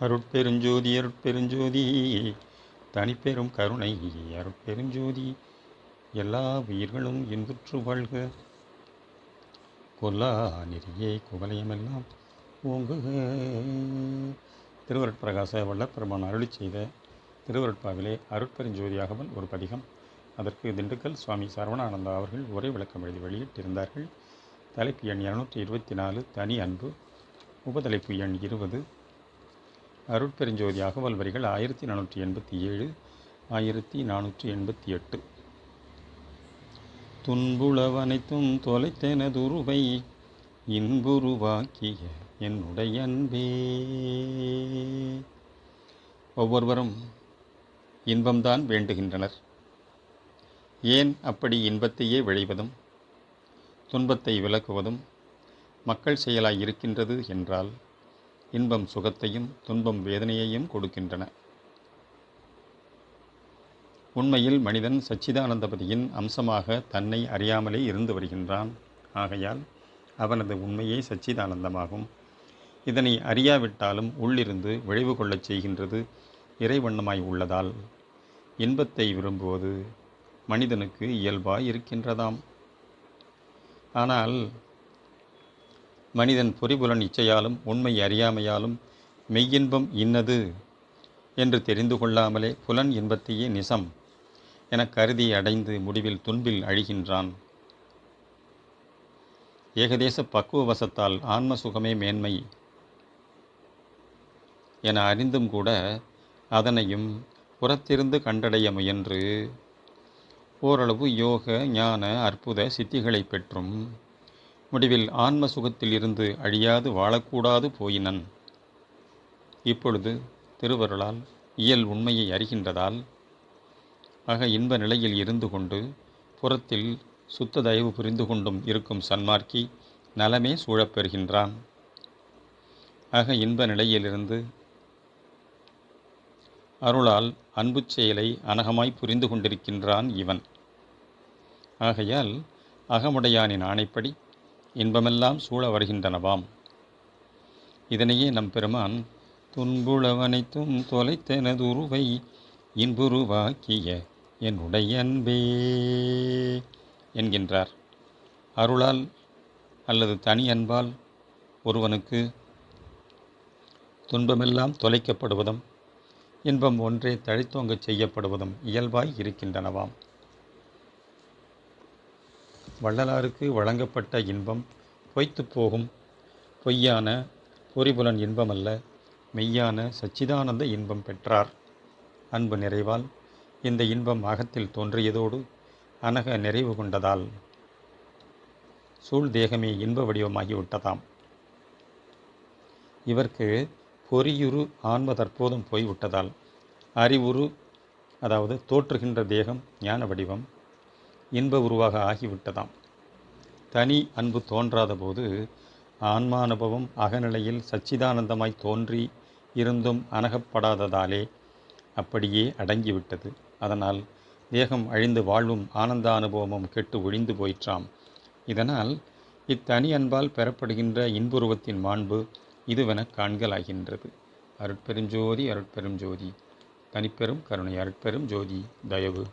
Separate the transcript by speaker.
Speaker 1: அருட்பெருஞ்சோதி அருட்பெருஞ்சோதி தனிப்பெரும் கருணை அருட்பெருஞ்சோதி எல்லா உயிர்களும் இன்புற்று வாழ்க. கொல்லா நெறியே குவலயமெல்லாம் ஓங்குக. திருவருட்பிரகாச வல்லப்பெருமான் அருளி செய்த திருவருட்பாவிலே அருட்பெருஞ்சோதியாகவன் ஒரு பதிகம். அதற்கு திண்டுக்கல் சுவாமி சரவணானந்தா அவர்கள் உரை விளக்கம் எழுதி வெளியிட்டிருந்தார்கள். தலைப்பு எண் 224 தனி அன்பு. உபதலைப்பு எண் 20. அருட்பெருஞ்சோதி அகவல் வரிகள் 1487 1488. துன்புளவனைத்தும் தொலைத்தெனதுருவை இன்புருவாக்கிய என்னுடைய அன்பே. ஒவ்வொருவரும் இன்பம்தான் வேண்டுகின்றனர். ஏன் அப்படி இன்பத்தையே விளைவதும் துன்பத்தை விலக்குவதும் மக்கள் செயலாய் இருக்கின்றது என்றால், இன்பம் சுகத்தையும் துன்பம் வேதனையையும் கொடுக்கின்றன. உண்மையில் மனிதன் சச்சிதானந்தபதியின் அம்சமாக தன்னை அறியாமலே இருந்து வருகின்றான். ஆகையால் அவனது உண்மையே சச்சிதானந்தமாகும். இதனை அறியாவிட்டாலும் உள்ளிருந்து விளைவு கொள்ளச் செய்கின்றது இறைவண்ணமாய் உள்ளதால் இன்பத்தை விரும்புவது மனிதனுக்கு இயல்பாய் இருக்கின்றதாம். ஆனால் மனிதன் பொறிபுலன் இச்சையாலும் உண்மை அறியாமையாலும் மெய்யின்பம் இன்னது என்று தெரிந்து கொள்ளாமலே புலன் இன்பத்தையே நிசம் என கருதி அடைந்து முடிவில் துன்பில் அழிகின்றான். ஏகதேச பக்குவவசத்தால் ஆன்ம சுகமே மேன்மை என அறிந்தும் கூட அதனையும் புறத்திருந்து கண்டடைய முயன்று ஓரளவு யோக ஞான அற்புத சித்திகளை பெற்றும் முடிவில் ஆன்ம சுகத்தில் இருந்து அழியாது வாழக்கூடாது போயினன். இப்பொழுது திருவருளால் இயல் உண்மையை அறிகின்றதால் ஆக இன்ப நிலையில் இருந்து கொண்டு புறத்தில் சுத்த தயவு புரிந்து கொண்டும் இருக்கும் சன்மார்க்கி நலமே சூழப்பெறுகின்றான். ஆக இன்ப நிலையிலிருந்து அருளால் அன்பு செயலை அனகமாய் புரிந்து கொண்டிருக்கின்றான் இவன். ஆகையால் அகமுடையானின் ஆணைப்படி இன்பமெல்லாம் சூழ வருகின்றனவாம். இதனையே நம் பெருமான் துன்புளவனைத்தும் தொலைத்தெனதுருவை இன்புருவாக்கிய என்னுடைய அன்பே என்கின்றார். அருளால் அல்லது தனி அன்பால் ஒருவனுக்கு துன்பமெல்லாம் தொலைக்கப்படுவதும் இன்பம் ஒன்றே தழைத்தோங்கச் செய்யப்படுவதும் இயல்பாய் இருக்கின்றனவாம். வள்ளலாருக்கு வழங்கப்பட்ட இன்பம் பொய்த்து போகும் பொய்யான பொறிபுலன் இன்பமல்ல, மெய்யான சச்சிதானந்த இன்பம் பெற்றார். அன்பு நிறைவால் இந்த இன்பம் அகத்தில் தோன்றியதோடு அனக நிறைவு கொண்டதால் சூழ்தேகமே இன்ப வடிவமாகிவிட்டதாம். இவர்க்கு பொறியுரு ஆன்ம தற்போதும் போய்விட்டதால் அறிவுரு, அதாவது தோற்றுகின்ற தேகம் ஞான வடிவம் இன்ப உருவாக ஆகிவிட்டதாம். தனி அன்பு தோன்றாத போது ஆன்மானுபவம் அகநிலையில் சச்சிதானந்தமாய் தோன்றி இருந்தும் அனகப்படாததாலே அப்படியே அடங்கிவிட்டது. அதனால் தேகம் அழிந்து வாழ்வும் ஆனந்த அனுபவமும் கெட்டு ஒழிந்து போயிற்றாம். இதனால் இத்தனி அன்பால் பெறப்படுகின்ற இன்புருவத்தின் மாண்பு இதுவென காண்கலாகின்றது. அருட்பெருஞ்சோதி அருட்பெரும் ஜோதி தனிப்பெரும் கருணை அருட்பெரும் ஜோதி தயவு.